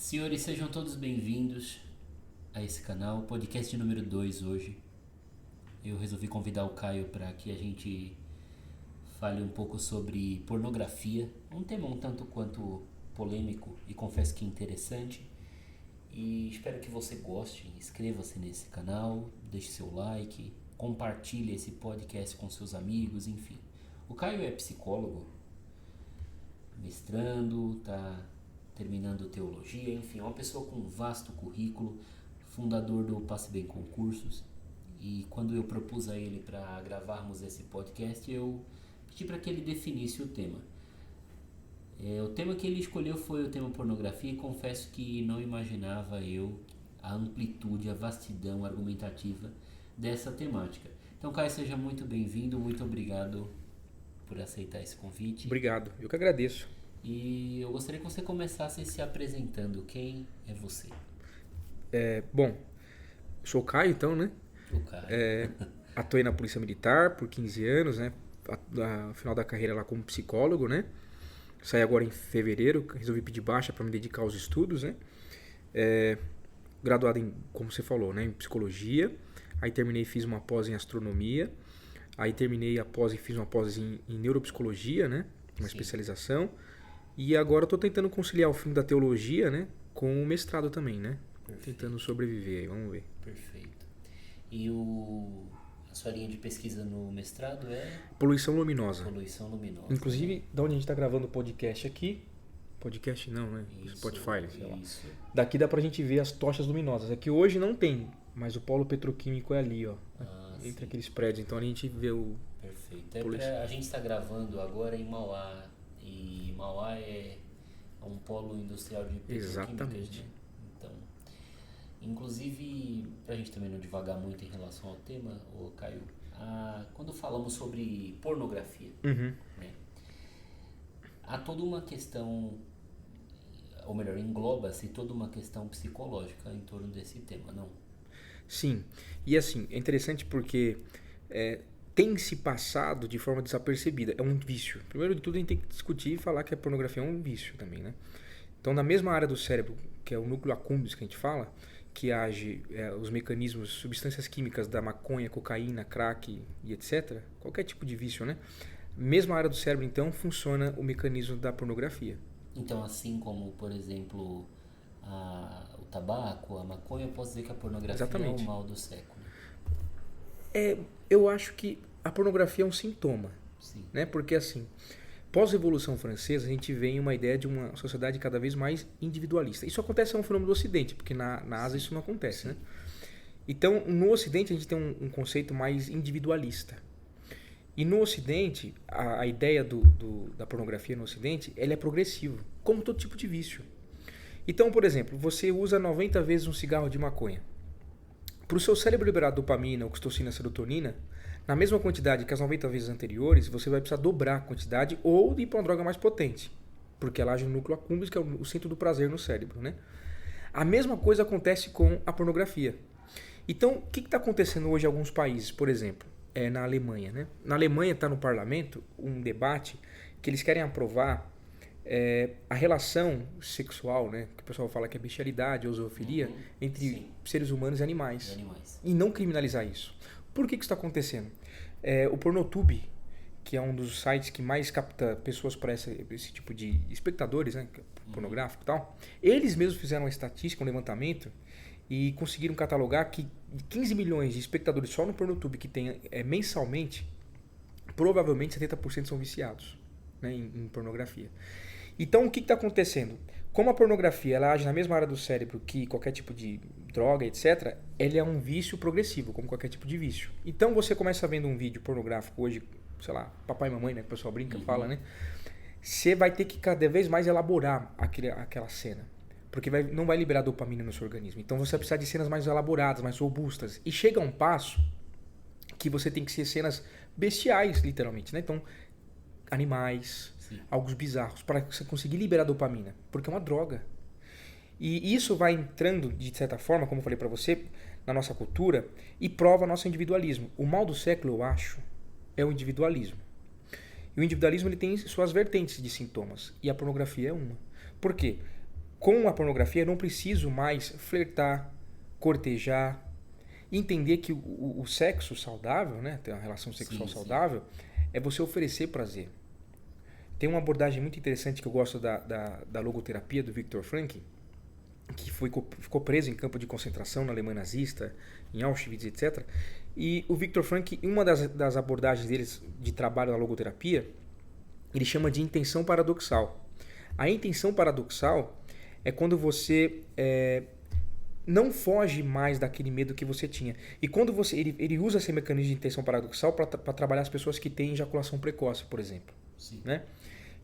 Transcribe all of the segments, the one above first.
Senhores, sejam todos bem-vindos a esse canal, podcast número 2 hoje. Eu resolvi convidar o Caio para que a gente fale um pouco sobre pornografia, um tema um tanto quanto polêmico e confesso que interessante. E espero que você goste, inscreva-se nesse canal, deixe seu like, compartilhe esse podcast com seus amigos, enfim. O Caio é psicólogo, mestrando, está terminando teologia, enfim, é uma pessoa com um vasto currículo, fundador do Passe Bem Concursos. E quando eu propus a ele para gravarmos esse podcast, eu pedi para que ele definisse o tema. O tema que ele escolheu foi o tema pornografia e confesso que não imaginava eu a amplitude, a vastidão argumentativa dessa temática. Então, Caio, seja muito bem-vindo, muito obrigado por aceitar esse convite. Obrigado, eu que agradeço. E eu gostaria que você começasse se apresentando. Quem é você? Bom, sou o Caio então, né? O Caio. Atuei na Polícia Militar por 15 anos, né? No final da carreira lá como psicólogo, né? Saí agora em fevereiro, resolvi pedir baixa para me dedicar aos estudos, né? Graduado em, como você falou, né? Em psicologia. Aí terminei e fiz uma pós em astronomia. Aí terminei a pós e fiz uma pós em neuropsicologia, né? Uma especialização. E agora estou tentando conciliar o fim da teologia, né? Com o mestrado também, né? Perfeito. Tentando sobreviver aí, vamos ver. Perfeito. E a sua linha de pesquisa no mestrado é? Poluição luminosa. Poluição luminosa. Inclusive, da onde a gente está gravando o podcast aqui, podcast não, né? Isso, Spotify, sei lá. isso. Daqui dá pra gente ver as tochas luminosas. É que hoje não tem, mas o polo petroquímico é ali, ó. Entre Sim. aqueles prédios. Então a gente vê o... Perfeito. A gente está gravando agora em Mauá. E Mauá é um polo industrial de petroquímicas, Exatamente. né? Então, inclusive, para a gente também não divagar muito em relação ao tema, Caio, quando falamos sobre pornografia, Uhum. né, há toda uma questão, ou melhor, engloba-se toda uma questão psicológica em torno desse tema, não? Sim. E assim, é interessante porque tem se passado de forma desapercebida. É um vício. Primeiro de tudo, a gente tem que discutir e falar que a pornografia é um vício também, né? Então, na mesma área do cérebro, que é o núcleo accumbens que a gente fala, que age os mecanismos, substâncias químicas da maconha, cocaína, crack e etc., qualquer tipo de vício, né? Mesma área do cérebro, então, funciona o mecanismo da pornografia. Então, assim como, por exemplo, o tabaco, a maconha, eu posso dizer que a pornografia Exatamente. é o mal do século. Eu acho que a pornografia é um sintoma, Sim. né? Porque assim, pós-revolução francesa, a gente vem uma ideia de uma sociedade cada vez mais individualista. Isso acontece, é um fenômeno do Ocidente, porque na Ásia isso não acontece, né? Então, no Ocidente a gente tem um conceito mais individualista. E no Ocidente, a ideia da pornografia no Ocidente, ela é progressiva, como todo tipo de vício. Então, por exemplo, você usa 90 vezes um cigarro de maconha. Para o seu cérebro liberar dopamina, oxitocina, serotonina, na mesma quantidade que as 90 vezes anteriores, você vai precisar dobrar a quantidade ou ir para uma droga mais potente, porque ela age no núcleo accumbens, que é o centro do prazer no cérebro, né? A mesma coisa acontece com a pornografia. Então, o que está acontecendo hoje em alguns países, por exemplo, na Alemanha, né? Na Alemanha está no parlamento um debate que eles querem aprovar a relação sexual, né, que o pessoal fala que é bestialidade ou zoofilia, entre seres humanos e animais. E não criminalizar isso. Por que isso está acontecendo? O Pornotube, que é um dos sites que mais capta pessoas para esse tipo de espectadores, né, pornográfico e tal, eles mesmos fizeram uma estatística, um levantamento, e conseguiram catalogar que 15 milhões de espectadores só no Pornotube que tem mensalmente, provavelmente 70% são viciados, né, em pornografia. Então, o que está acontecendo? Como a pornografia ela age na mesma área do cérebro que qualquer tipo de droga, etc., ele é um vício progressivo, como qualquer tipo de vício. Então, você começa vendo um vídeo pornográfico hoje, sei lá, papai e mamãe, né, que o pessoal brinca, fala, né? Você vai ter que cada vez mais elaborar aquela cena, porque não vai liberar dopamina no seu organismo. Então, você vai precisar de cenas mais elaboradas, mais robustas. E chega a um passo que você tem que ser cenas bestiais, literalmente, né? Então, animais, algo bizarros, para você conseguir liberar dopamina, porque é uma droga. E isso vai entrando, de certa forma, como eu falei para você, na nossa cultura e prova nosso individualismo. O mal do século, eu acho, é o individualismo. E o individualismo ele tem suas vertentes de sintomas, e a pornografia é uma. Por quê? com a pornografia eu não preciso mais flertar, cortejar, entender que o sexo saudável, né, ter uma relação sexual saudável, é você oferecer prazer. Tem uma abordagem muito interessante que eu gosto da logoterapia do Viktor Frankl, que ficou preso em campo de concentração na Alemanha nazista, em Auschwitz, etc. E o Viktor Frankl, uma das abordagens deles de trabalho na logoterapia, ele chama de intenção paradoxal. A intenção paradoxal é quando você não foge mais daquele medo que você tinha. E quando ele usa esse mecanismo de intenção paradoxal para trabalhar as pessoas que têm ejaculação precoce, por exemplo. Sim. Né?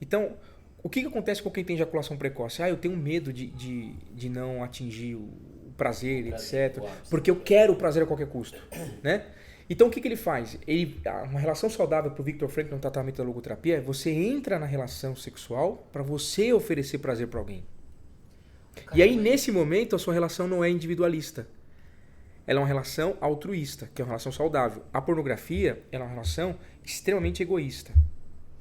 Então, o que acontece com quem tem ejaculação precoce? Eu tenho medo de não atingir o prazer, etc. Porque eu quero o prazer a qualquer custo. Né? Então, o que ele faz? Uma relação saudável para o Viktor Frankl no tratamento da logoterapia é você entra na relação sexual para você oferecer prazer para alguém. E aí, nesse momento, a sua relação não é individualista. Ela é uma relação altruísta, que é uma relação saudável. A pornografia é uma relação extremamente egoísta.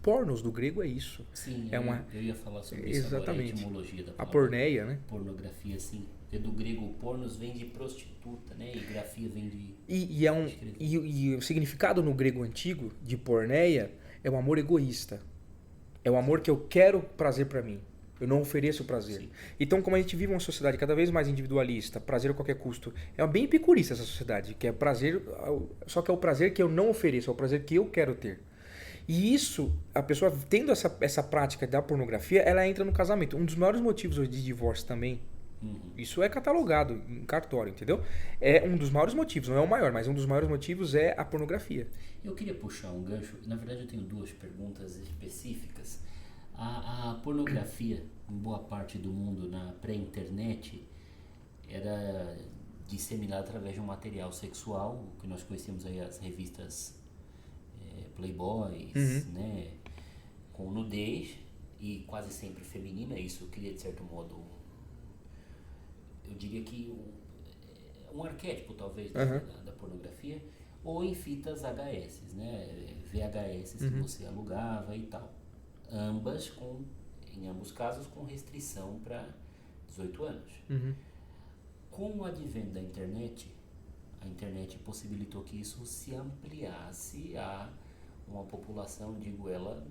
Pornos do grego é isso. Sim, eu ia falar sobre isso agora, a etimologia da palavra. A porneia, né? Pornografia, sim. Porque do grego pornos vem de prostituta, né? E grafia vem de... E o significado no grego antigo de porneia é um amor egoísta. É o amor que eu quero prazer para mim. Eu não ofereço prazer. Sim. Então, como a gente vive uma sociedade cada vez mais individualista, prazer a qualquer custo, é bem epicurista essa sociedade, que é prazer, só que é o prazer que eu não ofereço, é o prazer que eu quero ter. E isso, a pessoa tendo essa prática da pornografia, ela entra no casamento. Um dos maiores motivos hoje de divórcio também, isso é catalogado em cartório, entendeu? É um dos maiores motivos, não é o maior, mas um dos maiores motivos é a pornografia. Eu queria puxar um gancho, na verdade eu tenho duas perguntas específicas. A pornografia, em boa parte do mundo, na pré-internet, era disseminada através de um material sexual, que nós conhecemos aí as revistas Playboys, né, com nudez, e quase sempre feminina. Isso cria, de certo modo, eu diria que um arquétipo, talvez, da pornografia, ou em fitas VHS, né, VHS que você alugava e tal. Em ambos casos, com restrição para 18 anos. Com o advento da internet, a internet possibilitou que isso se ampliasse a uma população, digo ela,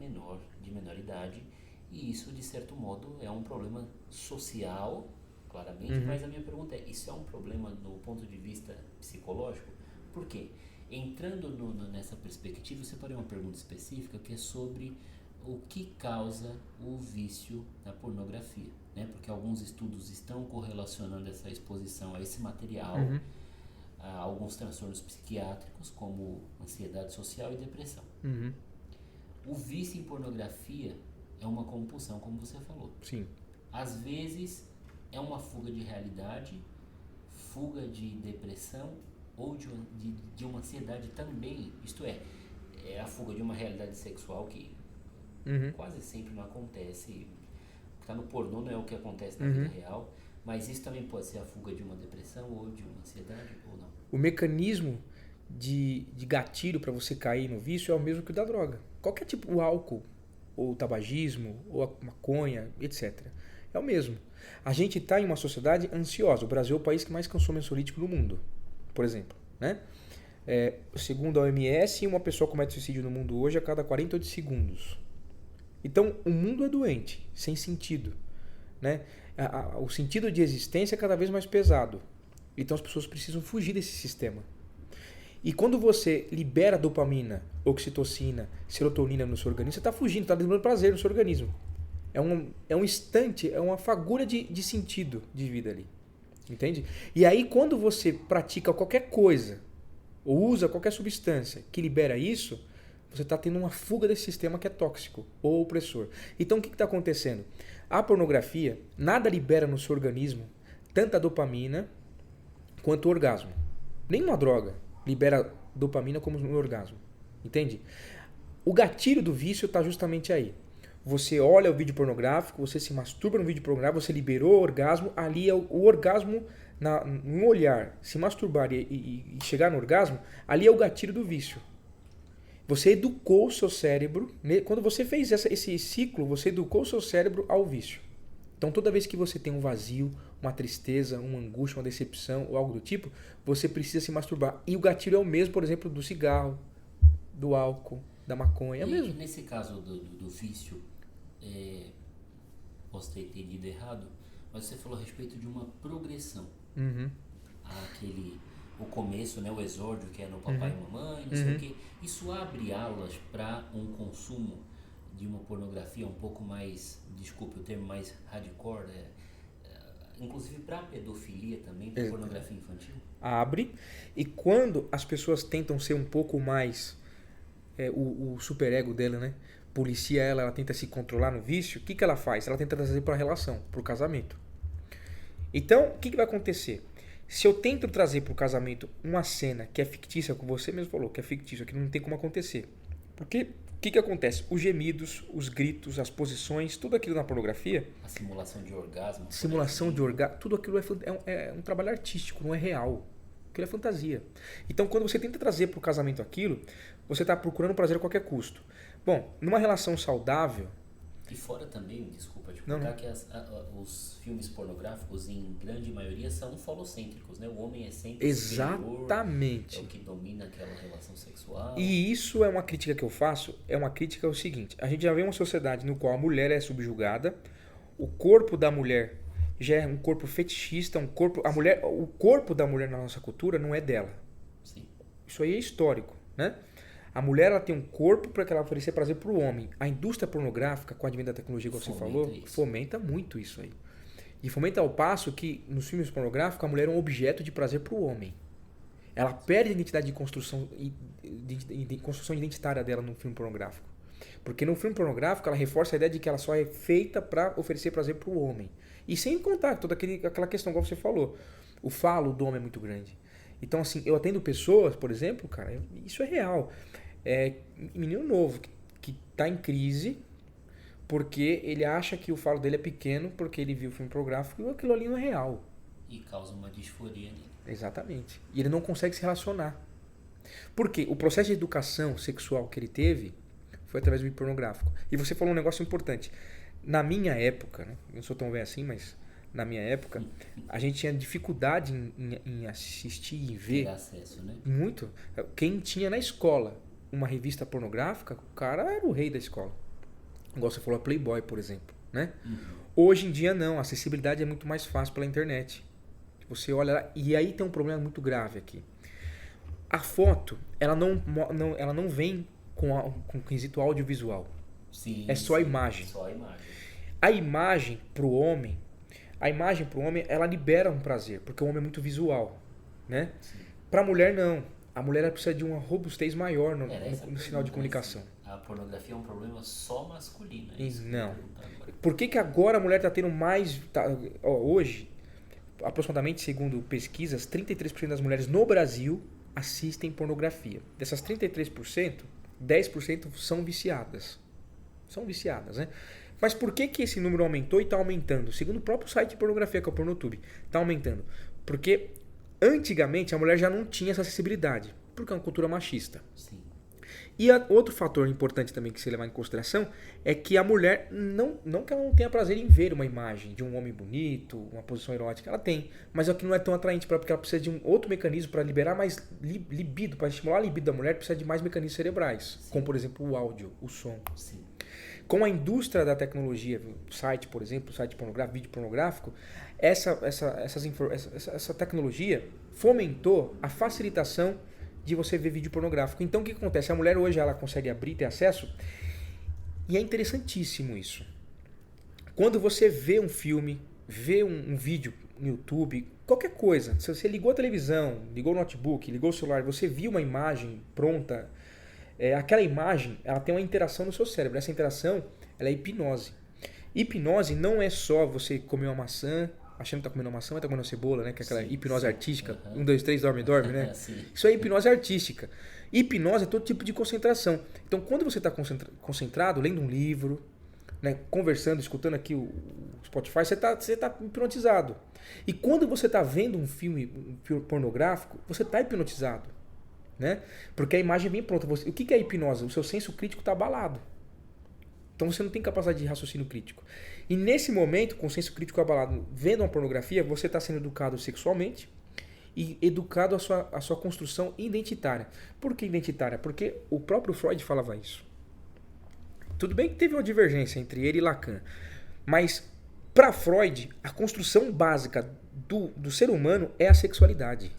de menor idade, e isso, de certo modo, é um problema social, claramente, mas a minha pergunta é, isso é um problema do ponto de vista psicológico? Por quê? Entrando nessa perspectiva, eu separei uma pergunta específica que é sobre o que causa o vício na pornografia, né? Porque alguns estudos estão correlacionando essa exposição a esse material a alguns transtornos psiquiátricos, como ansiedade social e depressão. O vício em pornografia é uma compulsão, como você falou. Sim. Às vezes é uma fuga de realidade, fuga de depressão ou de uma ansiedade também, isto é a fuga de uma realidade sexual que quase sempre não acontece. O que está no pornô não é o que acontece na vida real, mas isso também pode ser a fuga de uma depressão ou de uma ansiedade ou não. O mecanismo de gatilho para você cair no vício é o mesmo que o da droga. Qualquer tipo, o álcool, ou o tabagismo, ou a maconha, etc. É o mesmo. A gente está em uma sociedade ansiosa. O Brasil é o país que mais consome ansiolítico no mundo, por exemplo, né? Segundo a OMS, uma pessoa comete suicídio no mundo hoje a cada 48 segundos. Então, o mundo é doente, sem sentido, né? O sentido de existência é cada vez mais pesado. Então, as pessoas precisam fugir desse sistema. E quando você libera dopamina, oxitocina, serotonina no seu organismo, você está fugindo, está dando prazer no seu organismo. É um instante, é uma fagulha de sentido de vida ali. Entende? E aí, quando você pratica qualquer coisa, ou usa qualquer substância que libera isso, você está tendo uma fuga desse sistema que é tóxico ou opressor. Então, o que está acontecendo? A pornografia, nada libera no seu organismo tanta dopamina quanto o orgasmo. Nenhuma droga libera dopamina como no orgasmo. Entende? O gatilho do vício está justamente aí. Você olha o vídeo pornográfico, você se masturba no vídeo pornográfico, você liberou o orgasmo, ali é o orgasmo, no olhar, se masturbar e chegar no orgasmo, ali é o gatilho do vício. Você educou o seu cérebro, quando você fez esse ciclo, você educou o seu cérebro ao vício. Então toda vez que você tem um vazio, uma tristeza, uma angústia, uma decepção ou algo do tipo, você precisa se masturbar. E o gatilho é o mesmo, por exemplo, do cigarro, do álcool, da maconha, é o mesmo. Nesse caso do vício, posso ter entendido errado, mas você falou a respeito de uma progressão. Uhum. O começo, né, o exórdio que é no papai e mamãe, não sei o quê. Isso abre alas para um consumo de uma pornografia um pouco mais, desculpe o termo, mais hardcore, inclusive para pedofilia também, para pornografia infantil? Abre, e quando as pessoas tentam ser um pouco mais o superego dela, né? Policia ela tenta se controlar no vício, o que ela faz? Ela tenta trazer para a relação, para o casamento. Então, o que vai acontecer? Se eu tento trazer para o casamento uma cena que é fictícia, como você mesmo falou, que é fictícia, que não tem como acontecer. Porque o que acontece? Os gemidos, os gritos, as posições, tudo aquilo na pornografia... A simulação de orgasmo. Simulação de orgasmo, tudo aquilo é um trabalho artístico, não é real. Aquilo é fantasia. Então, quando você tenta trazer para o casamento aquilo, você está procurando prazer a qualquer custo. Bom, numa relação saudável... E fora também, desculpa te contar, que os filmes pornográficos, em grande maioria, são falocêntricos, né? O homem é sempre exatamente superior, é o que domina aquela relação sexual. E isso é uma crítica que eu faço, é uma crítica ao seguinte, a gente já vê uma sociedade no qual a mulher é subjugada, o corpo da mulher já é um corpo fetichista, o corpo da mulher na nossa cultura não é dela. Sim. Isso aí é histórico, né? A mulher ela tem um corpo para que ela oferecer prazer para o homem. A indústria pornográfica, com o advento da tecnologia, como você falou, fomenta muito isso aí. E fomenta ao passo que, nos filmes pornográficos, a mulher é um objeto de prazer para o homem. Ela perde a identidade de construção identitária dela no filme pornográfico. Porque no filme pornográfico, ela reforça a ideia de que ela só é feita para oferecer prazer para o homem. E sem contar toda aquela questão que você falou. O falo do homem é muito grande. Então, assim, eu atendo pessoas, por exemplo, cara, isso é real. Menino novo que tá em crise porque ele acha que o falo dele é pequeno porque ele viu o filme pornográfico e aquilo ali não é real. E causa uma disforia nele. Exatamente. E ele não consegue se relacionar. Por quê? O processo de educação sexual que ele teve foi através do vídeo pornográfico. E você falou um negócio importante. Na minha época, né? Eu não sou tão velho assim, mas na minha época, a gente tinha dificuldade em assistir e ver. Ter acesso, né? Muito. Quem tinha na escola uma revista pornográfica, o cara era o rei da escola. Igual você falou, a Playboy, por exemplo, né? Hoje em dia não, a acessibilidade é muito mais fácil pela internet. Você olha lá, e aí tem um problema muito grave aqui. A foto, ela não vem com quesito audiovisual. Sim, é só a imagem. Só a imagem. A imagem pro homem, ela libera um prazer, porque o homem é muito visual, né? Pra mulher não. A mulher ela precisa de uma robustez maior no sinal de comunicação. A pornografia é um problema só masculino. Não. Por que agora a mulher está tendo mais... hoje, aproximadamente, segundo pesquisas, 33% das mulheres no Brasil assistem pornografia. Dessas 33%, 10% são viciadas. São viciadas, né? Mas por que esse número aumentou e está aumentando? Segundo o próprio site de pornografia, que é o Pornotube, está aumentando. Porque antigamente a mulher já não tinha essa acessibilidade, porque é uma cultura machista. Sim. E outro fator importante também que se levar em consideração é que a mulher, não que ela não tenha prazer em ver uma imagem de um homem bonito, uma posição erótica, ela tem, mas é que não é tão atraente para ela, porque ela precisa de um outro mecanismo para liberar mais libido, para estimular a libido da mulher, precisa de mais mecanismos cerebrais, como por exemplo o áudio, o som. Sim. Com a indústria da tecnologia, site, por exemplo, site pornográfico, vídeo pornográfico, essa tecnologia fomentou a facilitação de você ver vídeo pornográfico. Então o que acontece? A mulher hoje ela consegue abrir, ter acesso, e é interessantíssimo isso. Quando você vê um filme, vê um vídeo no YouTube, qualquer coisa, se você ligou a televisão, ligou o notebook, ligou o celular, você viu uma imagem pronta, aquela imagem ela tem uma interação no seu cérebro. Essa interação ela é hipnose. Hipnose não é só você comer uma maçã achando que tá comendo uma maçã, mas tá comendo uma cebola, né? Que é aquela hipnose artística. 1, 2, 3, dorme, né? Isso é hipnose artística. Hipnose é todo tipo de concentração. Então, quando você está concentrado, lendo um livro, né, conversando, escutando aqui o Spotify, você tá hipnotizado. E quando você está vendo um filme pornográfico, você está hipnotizado. Né? Porque a imagem vem pronta. O que é hipnose? O seu senso crítico está abalado. Então você não tem capacidade de raciocínio crítico. E nesse momento, com o senso crítico abalado, vendo uma pornografia, você está sendo educado sexualmente e educado a sua construção identitária. Por que identitária? Porque o próprio Freud falava isso. Tudo bem que teve uma divergência entre ele e Lacan, mas para Freud, a construção básica do ser humano é a sexualidade.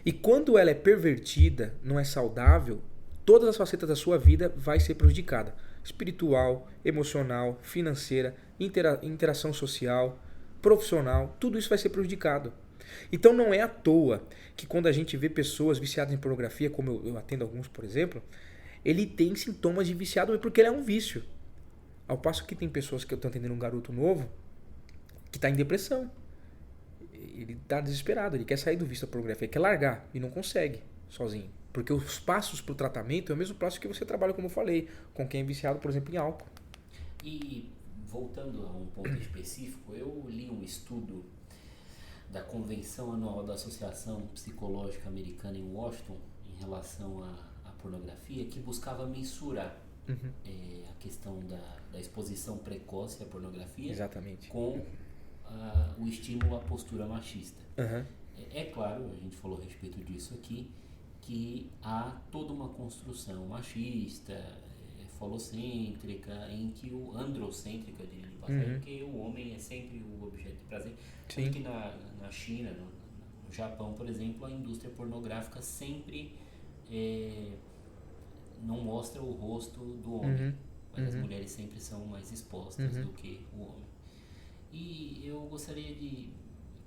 E quando ela é pervertida, não é saudável, todas as facetas da sua vida vai ser prejudicada. Espiritual, emocional, financeira, interação social, profissional, tudo isso vai ser prejudicado. Então não é à toa que quando a gente vê pessoas viciadas em pornografia, como eu atendo alguns, por exemplo, ele tem sintomas de viciado porque ele é um vício. Ao passo que tem pessoas que eu estou atendendo um garoto novo que está em depressão. Ele está desesperado, ele quer sair do vício da pornografia, ele quer largar e não consegue sozinho. Porque os passos para o tratamento é o mesmo passo que você trabalha, como eu falei, com quem é viciado, por exemplo, em álcool. E voltando a um ponto específico, eu li um estudo da Convenção Anual da Associação Psicológica Americana em Washington em relação à pornografia, que buscava mensurar a questão da exposição precoce à pornografia. Exatamente. Com o estímulo à postura machista. É claro, a gente falou a respeito disso aqui, que há toda uma construção machista, falocêntrica, androcêntrica, de passagem, que o homem é sempre o objeto de prazer. Tanto que na China, no Japão, por exemplo, a indústria pornográfica sempre não mostra o rosto do homem, mas as mulheres sempre são mais expostas do que o homem. E eu gostaria que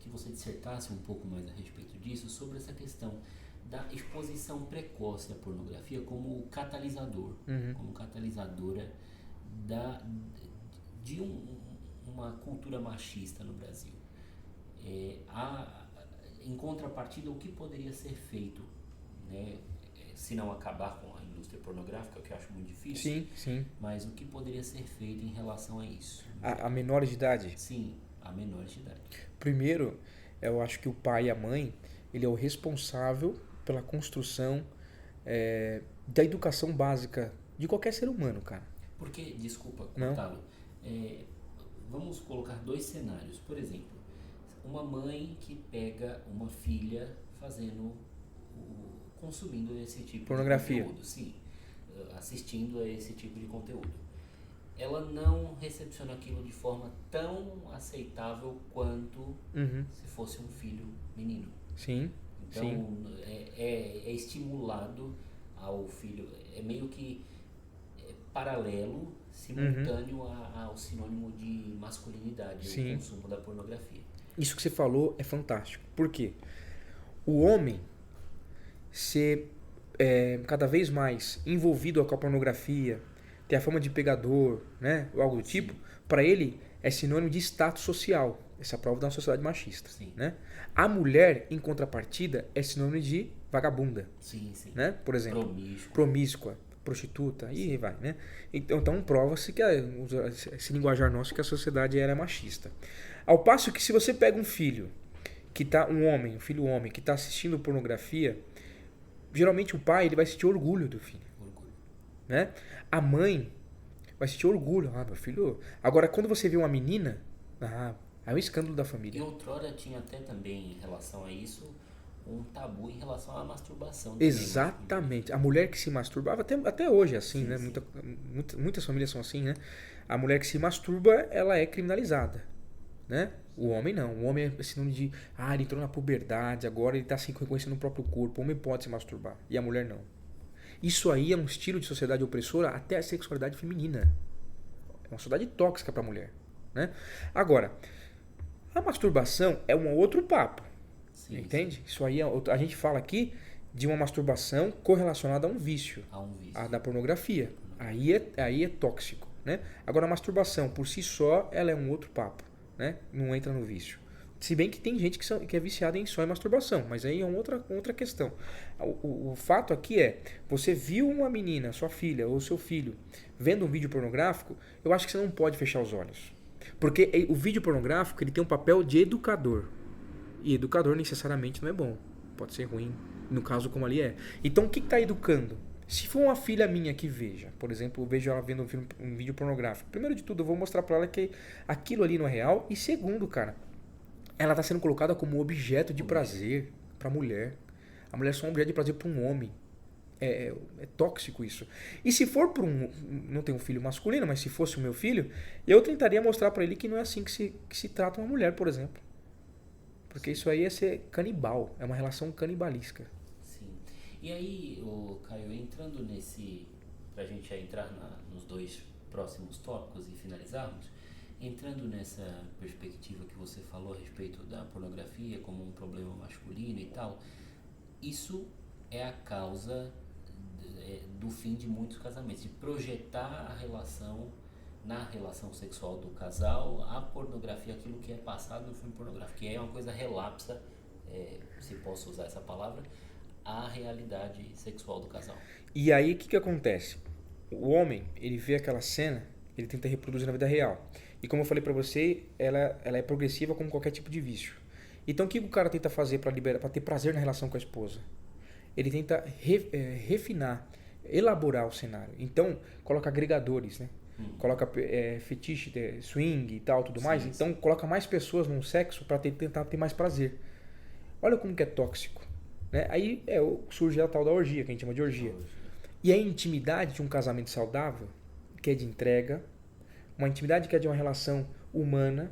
você dissertasse um pouco mais a respeito disso, sobre essa questão da exposição precoce à pornografia como catalisador, como catalisadora de uma cultura machista no Brasil. Em contrapartida, o que poderia ser feito, né, se não acabar com a indústria pornográfica, o que eu acho muito difícil, sim. Mas o que poderia ser feito em relação a isso? A menores de idade? Sim, a menores de idade. Primeiro, eu acho que o pai e a mãe, ele é o responsável pela construção da educação básica de qualquer ser humano, cara. Porque, desculpa cortá-lo, vamos colocar dois cenários. Por exemplo, uma mãe que pega uma filha consumindo esse tipo pornografia. De conteúdo, sim, assistindo a esse tipo de conteúdo. Ela não recepciona aquilo de forma tão aceitável quanto se fosse um filho menino. Sim. Então, é estimulado ao filho, é meio que paralelo, simultâneo ao sinônimo de masculinidade, o consumo da pornografia. Isso que você falou é fantástico. Por quê? O homem ser cada vez mais envolvido com a pornografia, ter a fama de pegador, né, ou algo do tipo, para ele é sinônimo de status social. Essa é a prova da sociedade machista. Né? A mulher, em contrapartida, é sinônimo de vagabunda. Né? Por exemplo, promíscua, prostituta, e vai. Né? Então prova-se que esse linguajar nosso, que a sociedade era machista. Ao passo que se você pega um filho, um filho homem, que está assistindo pornografia, geralmente o pai ele vai sentir orgulho do filho. Né? A mãe vai sentir orgulho. Meu filho... Agora, quando você vê uma menina, é um escândalo da família. E outrora tinha até também, em relação a isso, um tabu em relação à masturbação. Exatamente. A mulher que se masturbava, até hoje é assim, né? Muitas famílias são assim, né? A mulher que se masturba, ela é criminalizada. Né? O homem não. O homem é sinônimo de... ele entrou na puberdade, agora ele está se reconhecendo no próprio corpo. O homem pode se masturbar. E a mulher não. Isso aí é um estilo de sociedade opressora até a sexualidade feminina. É uma sociedade tóxica para a mulher. Né? Agora, a masturbação é um outro papo. Entende? Isso aí a gente fala aqui de uma masturbação correlacionada a um vício. A da pornografia. Aí é tóxico. Né? Agora, a masturbação por si só, ela é um outro papo. Né? Não entra no vício. Se bem que tem gente que é viciada só em masturbação, mas aí é uma outra questão. O fato aqui é, você viu uma menina, sua filha ou seu filho, vendo um vídeo pornográfico, eu acho que você não pode fechar os olhos. Porque o vídeo pornográfico ele tem um papel de educador. E educador necessariamente não é bom. Pode ser ruim, no caso como ali é. Então o que está educando? Se for uma filha minha que veja, por exemplo, eu vejo ela vendo um vídeo pornográfico, primeiro de tudo eu vou mostrar pra ela que aquilo ali não é real. E segundo, cara, ela está sendo colocada como objeto de prazer pra mulher. A mulher é só um objeto de prazer pra um homem. É tóxico isso. E se for para não tenho um filho masculino, mas se fosse o meu filho, eu tentaria mostrar pra ele que não é assim que se trata uma mulher, por exemplo. Porque isso aí é ser canibal, é uma relação canibalística. Sim. E aí, Caio, entrando pra gente já entrar nos dois próximos tópicos e finalizarmos, entrando nessa perspectiva que você falou a respeito da pornografia como um problema masculino e tal, isso é a causa do fim de muitos casamentos, de projetar na relação sexual do casal, a pornografia, aquilo que é passado no filme pornográfico, que é uma coisa relapsa, se posso usar essa palavra, à realidade sexual do casal. E aí o que acontece? O homem, ele vê aquela cena, ele tenta reproduzir na vida real. E como eu falei pra você, ela é progressiva como qualquer tipo de vício. Então o que o cara tenta fazer para ter prazer na relação com a esposa? Ele tenta refinar, elaborar o cenário. Então, coloca agregadores, né? Coloca fetiche, swing e tal, tudo mais. Sim. Então, coloca mais pessoas num sexo para tentar ter mais prazer. Olha como que é tóxico. Né? Aí surge a tal da orgia, que a gente chama de orgia. E a intimidade de um casamento saudável, que é de entrega, uma intimidade que é de uma relação humana,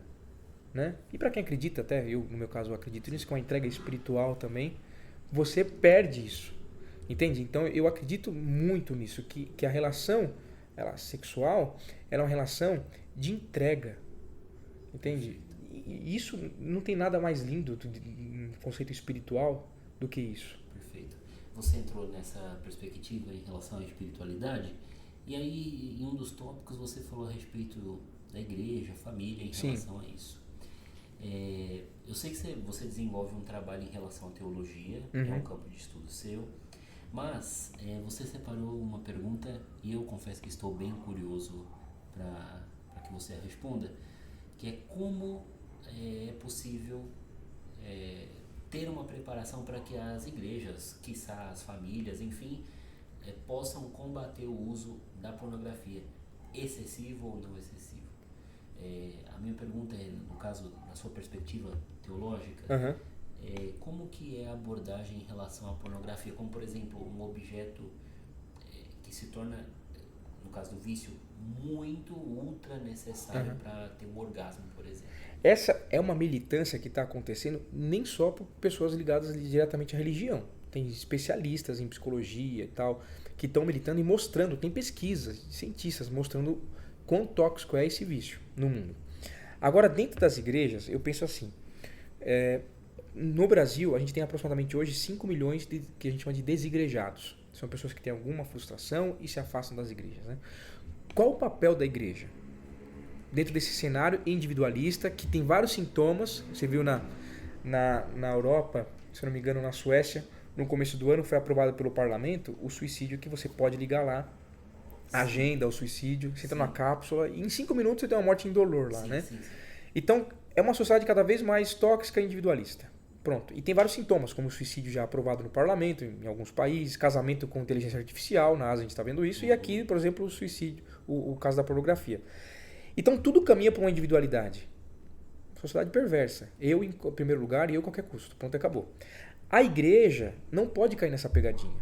né? E para quem acredita, até eu, no meu caso, eu acredito nisso, que é uma entrega espiritual também, você perde isso, entende? Então eu acredito muito nisso, que a relação sexual é uma relação de entrega, entende? E isso não tem nada mais lindo no conceito espiritual do que isso. Perfeito. Você entrou nessa perspectiva em relação à espiritualidade, e aí em um dos tópicos você falou a respeito da igreja, família, em relação a isso. Eu sei que você desenvolve um trabalho em relação à teologia, é um campo de estudo seu, mas você separou uma pergunta e eu confesso que estou bem curioso para que você a responda, que é como é possível ter uma preparação para que as igrejas, quiçá as famílias, enfim, possam combater o uso da pornografia, excessivo ou não excessivo. A minha pergunta é, no caso, na sua perspectiva teológica, como que é a abordagem em relação à pornografia, como por exemplo um objeto que se torna, no caso do vício, muito ultra necessário para ter um orgasmo, por exemplo. Essa é uma militância que está acontecendo nem só por pessoas ligadas diretamente à religião. Tem especialistas em psicologia e tal que estão militando e mostrando, tem pesquisas de cientistas mostrando quão tóxico é esse vício no mundo. Agora, dentro das igrejas, eu penso assim, no Brasil, a gente tem aproximadamente hoje 5 milhões que a gente chama de desigrejados. São pessoas que têm alguma frustração e se afastam das igrejas. Né? Qual o papel da igreja? Dentro desse cenário individualista, que tem vários sintomas, você viu na Europa, se não me engano na Suécia, no começo do ano foi aprovado pelo parlamento o suicídio, que você pode ligar lá, agenda o suicídio, você entra numa cápsula e em 5 minutos você tem uma morte indolor lá, né? Sim. Então, é uma sociedade cada vez mais tóxica e individualista. Pronto. E tem vários sintomas, como o suicídio já aprovado no parlamento, em alguns países, casamento com inteligência artificial, na Ásia a gente está vendo isso, e aqui, por exemplo, o suicídio, o caso da pornografia. Então, tudo caminha para uma individualidade. Sociedade perversa. Eu em primeiro lugar e eu a qualquer custo. Ponto, acabou. A igreja não pode cair nessa pegadinha.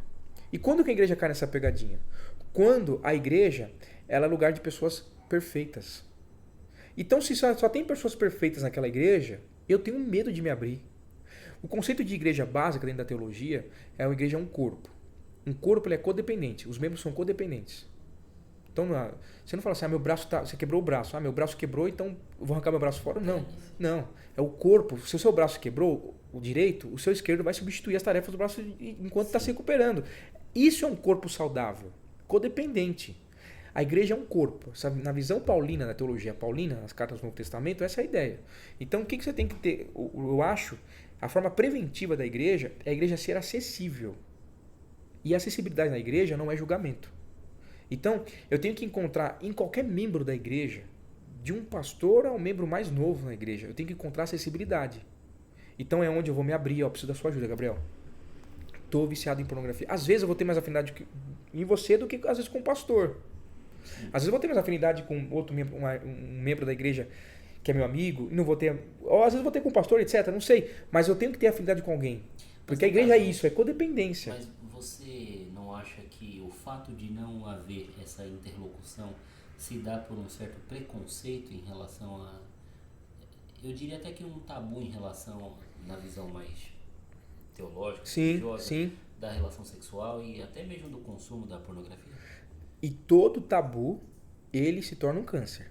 E quando que a igreja cai nessa pegadinha? Quando a igreja ela é lugar de pessoas perfeitas. Então, se só tem pessoas perfeitas naquela igreja, eu tenho medo de me abrir. O conceito de igreja básica dentro da teologia é uma igreja é um corpo. Um corpo ele é codependente, os membros são codependentes. Então, você não fala assim, meu braço você quebrou o braço, meu braço quebrou, então eu vou arrancar meu braço fora. Não. É o corpo. Se o seu braço quebrou, o direito, o seu esquerdo vai substituir as tarefas do braço enquanto está se recuperando. Isso é um corpo saudável, codependente. A igreja é um corpo. Sabe? Na visão paulina, da teologia paulina, nas cartas do Novo Testamento, essa é a ideia. Então, o que você tem que ter? Eu acho, a forma preventiva da igreja é a igreja ser acessível. E a acessibilidade na igreja não é julgamento. Então, eu tenho que encontrar em qualquer membro da igreja, de um pastor ao membro mais novo na igreja, eu tenho que encontrar acessibilidade. Então é onde eu vou me abrir, eu preciso da sua ajuda, Gabriel. tô viciado em pornografia. Às vezes eu vou ter mais afinidade em você do que às vezes com o pastor. Às vezes eu vou ter mais afinidade com outro membro, um membro da igreja que é meu amigo, e não vou ter. Ou às vezes eu vou ter com o pastor, etc. Não sei. Mas eu tenho que ter afinidade com alguém. Porque a igreja é isso, é codependência. Mas você não acha que o fato de não haver essa interlocução se dá por um certo preconceito em relação a. Eu diria até que um tabu em relação na visão mais teológica, religiosa, da relação sexual e até mesmo do consumo da pornografia? E todo tabu, ele se torna um câncer.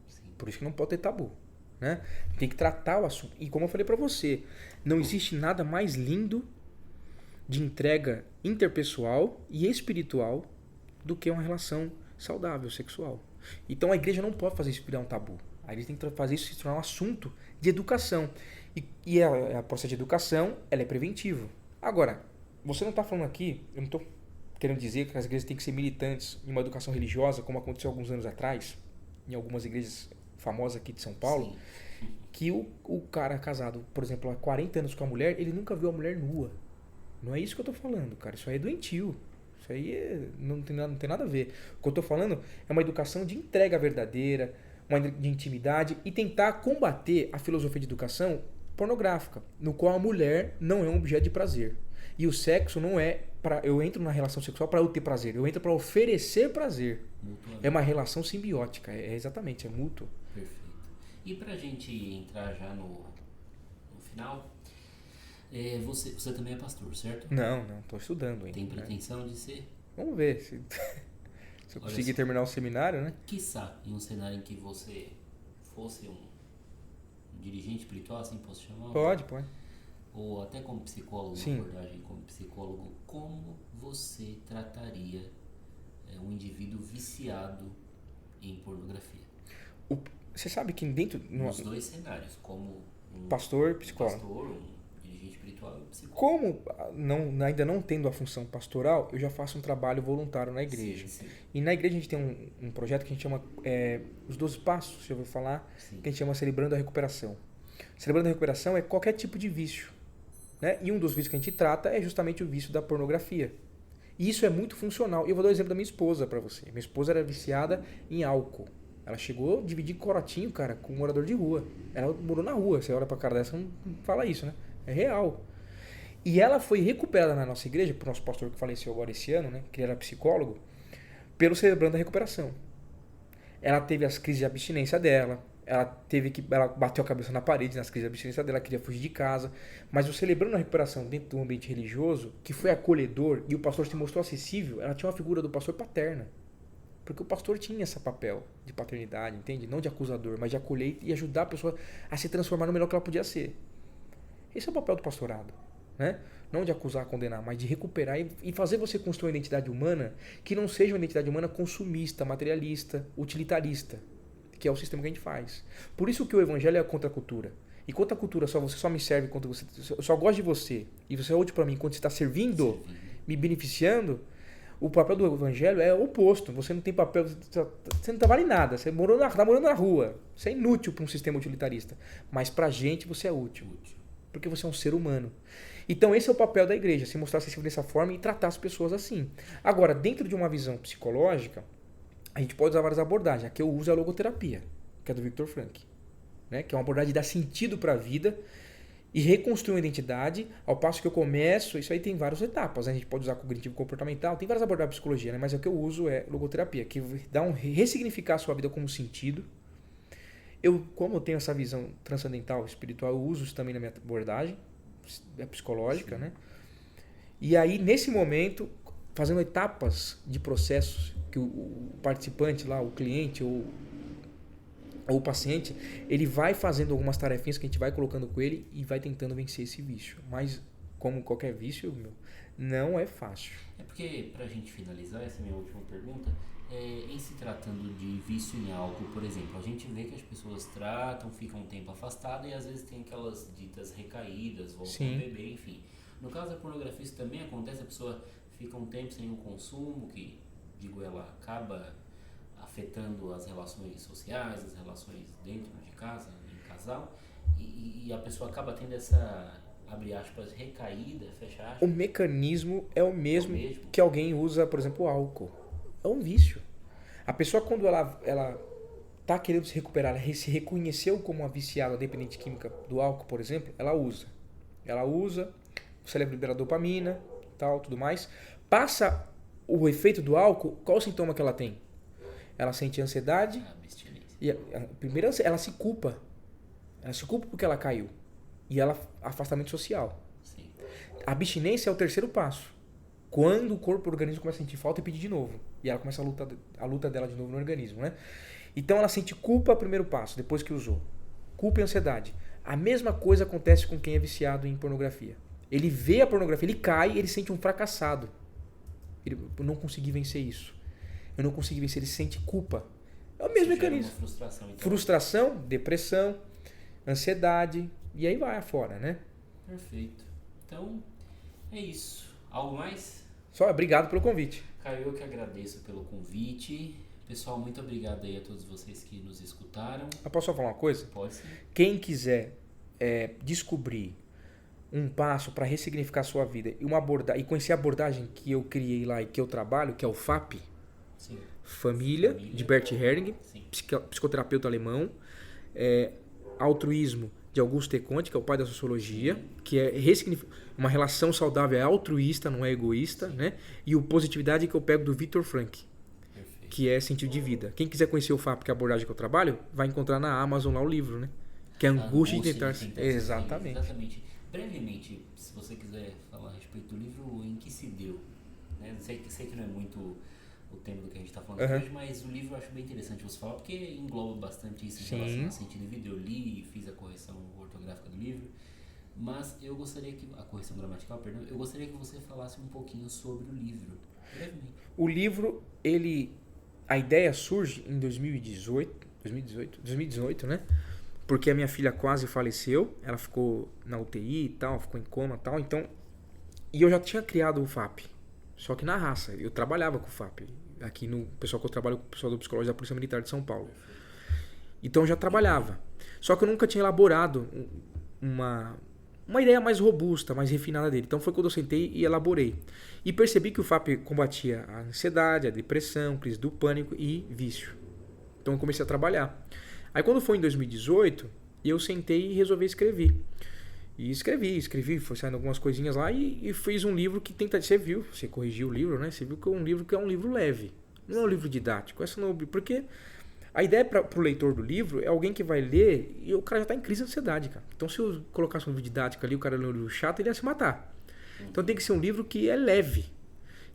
Sim. Por isso que não pode ter tabu, né? Tem que tratar o assunto. E como eu falei pra você, não existe nada mais lindo de entrega interpessoal e espiritual do que uma relação saudável, sexual. Então a igreja não pode fazer isso virar um tabu. A igreja tem que fazer isso se tornar um assunto de educação. E a processo de educação, ela é preventiva. Agora, você não está falando aqui, eu não estou querendo dizer que as igrejas têm que ser militantes em uma educação religiosa, como aconteceu alguns anos atrás, em algumas igrejas famosas aqui de São Paulo, sim, que o cara casado, por exemplo, há 40 anos com a mulher, ele nunca viu a mulher nua. Não é isso que eu estou falando, cara. Isso aí é doentio. Isso aí não tem nada a ver. O que eu estou falando é uma educação de entrega verdadeira, de intimidade e tentar combater a filosofia de educação pornográfica, no qual a mulher não é um objeto de prazer. E o sexo não é para eu entro na relação sexual para eu ter prazer, eu entro para oferecer prazer. É uma relação simbiótica, exatamente, é mútuo. Perfeito. E para a gente entrar já no final, você também é pastor, certo? Não, estou estudando ainda. Tem pretensão de ser? Vamos ver se eu conseguir terminar o seminário, né? Quiçá, em um cenário em que você fosse um dirigente espiritual, assim posso chamar? Pode. Ou até como psicólogo, sim, uma abordagem como psicólogo, como você trataria um indivíduo viciado em pornografia? Você sabe que dentro... Nos dois cenários, como um pastor, psicólogo. Um dirigente espiritual e psicólogo. Como ainda não tendo a função pastoral, eu já faço um trabalho voluntário na igreja. Sim. E na igreja a gente tem um projeto que a gente chama os 12 Passos, você já ouviu falar? Sim. Que a gente chama Celebrando a Recuperação. Celebrando a Recuperação é qualquer tipo de vício. Né? E um dos vícios que a gente trata é justamente o vício da pornografia. E isso é muito funcional. E eu vou dar o exemplo da minha esposa para você. Minha esposa era viciada em álcool. Ela chegou a dividir corotinho, cara, com um morador de rua. Ela morou na rua. Você olha pra cara dessa, não fala isso, né? É real. E ela foi recuperada na nossa igreja, por nosso pastor que faleceu agora esse ano, né? Que ele era psicólogo, pelo Celebrando a Recuperação. Ela teve as crises de abstinência dela. Ela bateu a cabeça na parede nas crises de abstinência dela, queria fugir de casa. Mas o Celebrando a Recuperação dentro do ambiente religioso, que foi acolhedor e o pastor se mostrou acessível, ela tinha uma figura do pastor paterna. Porque o pastor tinha esse papel de paternidade, entende? Não de acusador, mas de acolher e ajudar a pessoa a se transformar no melhor que ela podia ser. Esse é o papel do pastorado, né? Não de acusar, condenar, mas de recuperar e fazer você construir uma identidade humana que não seja uma identidade humana consumista, materialista, utilitarista, que é o sistema que a gente faz. Por isso que o evangelho é a contracultura. E contra a cultura, você só me serve quando você... Eu só gosto de você e você é útil para mim quando você está servindo, me beneficiando. O papel do evangelho é o oposto. Você não tem papel, você não vale nada. Você está morando na rua. Você é inútil para um sistema utilitarista. Mas para a gente você é útil. Porque você é um ser humano. Então esse é o papel da igreja, se mostrar acessível dessa forma e tratar as pessoas assim. Agora, dentro de uma visão psicológica, a gente pode usar várias abordagens. A que eu uso é a logoterapia, que é do Viktor Frankl, né? Que é uma abordagem de dar sentido para a vida e reconstruir uma identidade, ao passo que eu começo, isso aí tem várias etapas, né? A gente pode usar cognitivo comportamental, tem várias abordagens de psicologia, né? Mas o que eu uso é logoterapia, que dá ressignificar a sua vida como sentido. Como eu tenho essa visão transcendental, espiritual, eu uso isso também na minha abordagem psicológica, né? E aí, nesse momento, fazendo etapas de processos que o participante lá, o cliente ou o paciente, ele vai fazendo algumas tarefinhas que a gente vai colocando com ele e vai tentando vencer esse vício. Mas, como qualquer vício, não é fácil. É porque, pra gente finalizar, essa é a minha última pergunta, em se tratando de vício em álcool, por exemplo, a gente vê que as pessoas tratam, ficam um tempo afastadas e às vezes tem aquelas ditas recaídas, voltam a beber, enfim. No caso da pornografia isso também acontece, a pessoa fica um tempo sem o consumo, que, digo, ela acaba afetando as relações sociais, as relações dentro de casa, em casal, e a pessoa acaba tendo essa abre aspas, recaída, fecha O aspas. mecanismo é o mesmo É o mesmo? que alguém usa, por exemplo, o álcool. É um vício. A pessoa, quando ela tá querendo se recuperar, ela se reconheceu como uma viciada dependente química do álcool, por exemplo, ela usa. Ela usa, o cérebro libera dopamina, tal, tudo mais. Passa o efeito do álcool, qual o sintoma que ela tem? Ela sente ansiedade Abstinência. e primeiro ela se culpa. Ela se culpa porque ela caiu. E ela afastamento social. Sim. A abstinência é o terceiro passo. Quando o corpo, o organismo começa a sentir falta e pedir de novo. E ela começa a luta dela de novo no organismo, né? Então ela sente culpa, primeiro passo, depois que usou. Culpa e ansiedade. A mesma coisa acontece com quem é viciado em pornografia. Ele vê a pornografia, ele cai, ele sente um fracassado. Eu não consegui vencer isso. Eu não consegui vencer, ele sente culpa. É o mesmo Isso gera mecanismo. uma frustração, então. Frustração, depressão, ansiedade, e aí vai afora, né? Perfeito. Então, é isso. Algo mais? Só obrigado pelo convite. Caio, eu que agradeço pelo convite. Pessoal, muito obrigado aí a todos vocês que nos escutaram. Eu posso só falar uma coisa? Pode sim. Quem quiser descobrir um passo para ressignificar a sua vida e conhecer a abordagem que eu criei lá e que eu trabalho, que é o FAP, Sim. Família, de Bert Helling, Sim. psicoterapeuta alemão, Altruísmo, de Augusto de Comte, que é o pai da sociologia, que é uma relação saudável, é altruísta, não é egoísta, né? E o Positividade, que eu pego do Viktor Frankl, Perfeito. que é sentido de vida. Quem quiser conhecer o FAP, que é a abordagem que eu trabalho, vai encontrar na Amazon lá o livro, né? Que é Angústia de Tentar. Exatamente. Exatamente. Brevemente, se você quiser falar a respeito do livro, em que se deu? Né? Sei que não é muito o tema do que a gente está falando aqui hoje, mas o livro eu acho bem interessante você falar, porque engloba bastante isso em relação ao sentido de vida. Eu li e fiz a correção ortográfica do livro, mas eu gostaria que, a correção gramatical, perdão, eu gostaria que você falasse um pouquinho sobre o livro, brevemente. O livro, a ideia surge em 2018, né? Porque a minha filha quase faleceu, ela ficou na UTI e tal, ficou em coma e tal, então... E eu já tinha criado o FAP, só que na raça, eu trabalhava com o FAP, aqui no pessoal que eu trabalho com o pessoal do psicológico da Polícia Militar de São Paulo. Então eu já trabalhava, só que eu nunca tinha elaborado uma ideia mais robusta, mais refinada dele. Então foi quando eu sentei e elaborei. E percebi que o FAP combatia a ansiedade, a depressão, crise do pânico e vício. Então eu comecei a trabalhar. Aí quando foi em 2018, eu sentei e resolvi escrever. E escrevi, foi saindo algumas coisinhas lá e fiz um livro que tenta... Você viu, você corrigiu o livro, né? Você viu que é um livro leve. Não é um livro didático. Porque a ideia para o leitor do livro é alguém que vai ler e o cara já está em crise de ansiedade, cara. Então se eu colocasse um livro didático ali, o cara lê um livro chato, ele ia se matar. Então tem que ser um livro que é leve.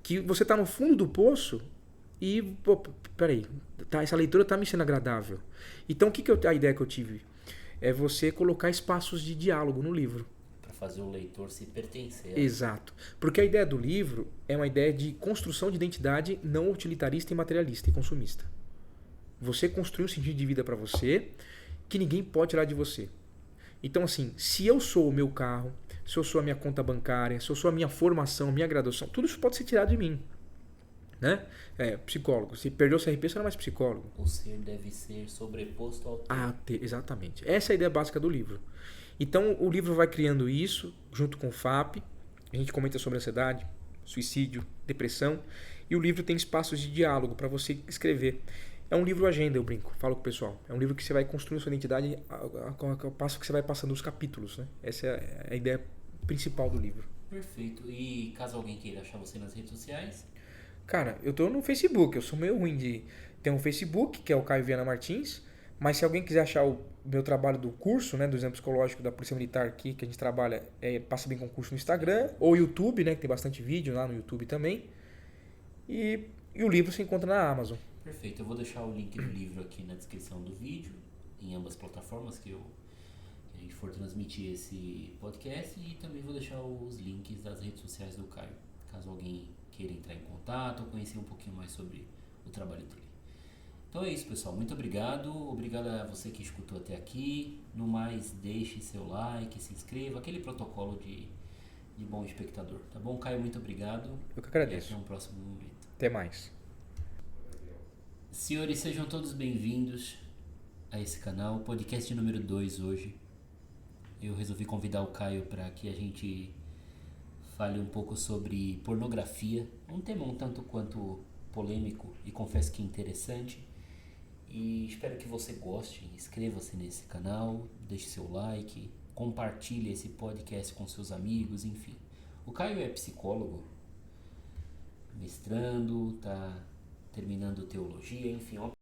Que você está no fundo do poço e... Pô, peraí, essa leitura está me sendo agradável. Então a ideia que eu tive é você colocar espaços de diálogo no livro. Para fazer o leitor se pertencer. Exato. Porque a ideia do livro é uma ideia de construção de identidade não utilitarista e materialista e consumista. Você construir um sentido de vida para você que ninguém pode tirar de você. Então, assim, se eu sou o meu carro, se eu sou a minha conta bancária, se eu sou a minha formação, a minha graduação, tudo isso pode ser tirado de mim. Né? Psicólogo. Se perdeu o CRP, você não é mais psicólogo. O ser deve ser sobreposto ao ter. Exatamente. Essa é a ideia básica do livro. Então, o livro vai criando isso, junto com o FAP. A gente comenta sobre ansiedade, suicídio, depressão. E o livro tem espaços de diálogo para você escrever. É um livro agenda, eu brinco, falo com o pessoal. É um livro que você vai construindo sua identidade ao passo que você vai passando os capítulos. Né? Essa é a ideia principal do livro. Perfeito. E caso alguém queira achar você nas redes sociais... Cara, eu tô no Facebook, eu sou meio ruim de... Tem um Facebook, que é o Caio Viana Martins, mas se alguém quiser achar o meu trabalho do curso, né, do exame psicológico da Polícia Militar aqui, que a gente trabalha, Passa Bem Concurso no Instagram, ou YouTube, né, que tem bastante vídeo lá no YouTube também, e o livro se encontra na Amazon. Perfeito, eu vou deixar o link do livro aqui na descrição do vídeo, em ambas plataformas que a gente for transmitir esse podcast, e também vou deixar os links das redes sociais do Caio, caso alguém queira entrar em contato ou conhecer um pouquinho mais sobre o trabalho dele. Então é isso, pessoal. Muito obrigado. Obrigado a você que escutou até aqui. No mais, deixe seu like, se inscreva. Aquele protocolo de bom espectador. Tá bom, Caio? Muito obrigado. Eu que agradeço. E até um próximo momento. Até mais. Senhores, sejam todos bem-vindos a esse canal. Podcast número 2 hoje. eu resolvi convidar o Caio para que a gente fale um pouco sobre pornografia, um tema um tanto quanto polêmico e confesso que interessante. E espero que você goste, inscreva-se nesse canal, deixe seu like, compartilhe esse podcast com seus amigos, enfim. O Caio é psicólogo, mestrando, está terminando teologia, enfim,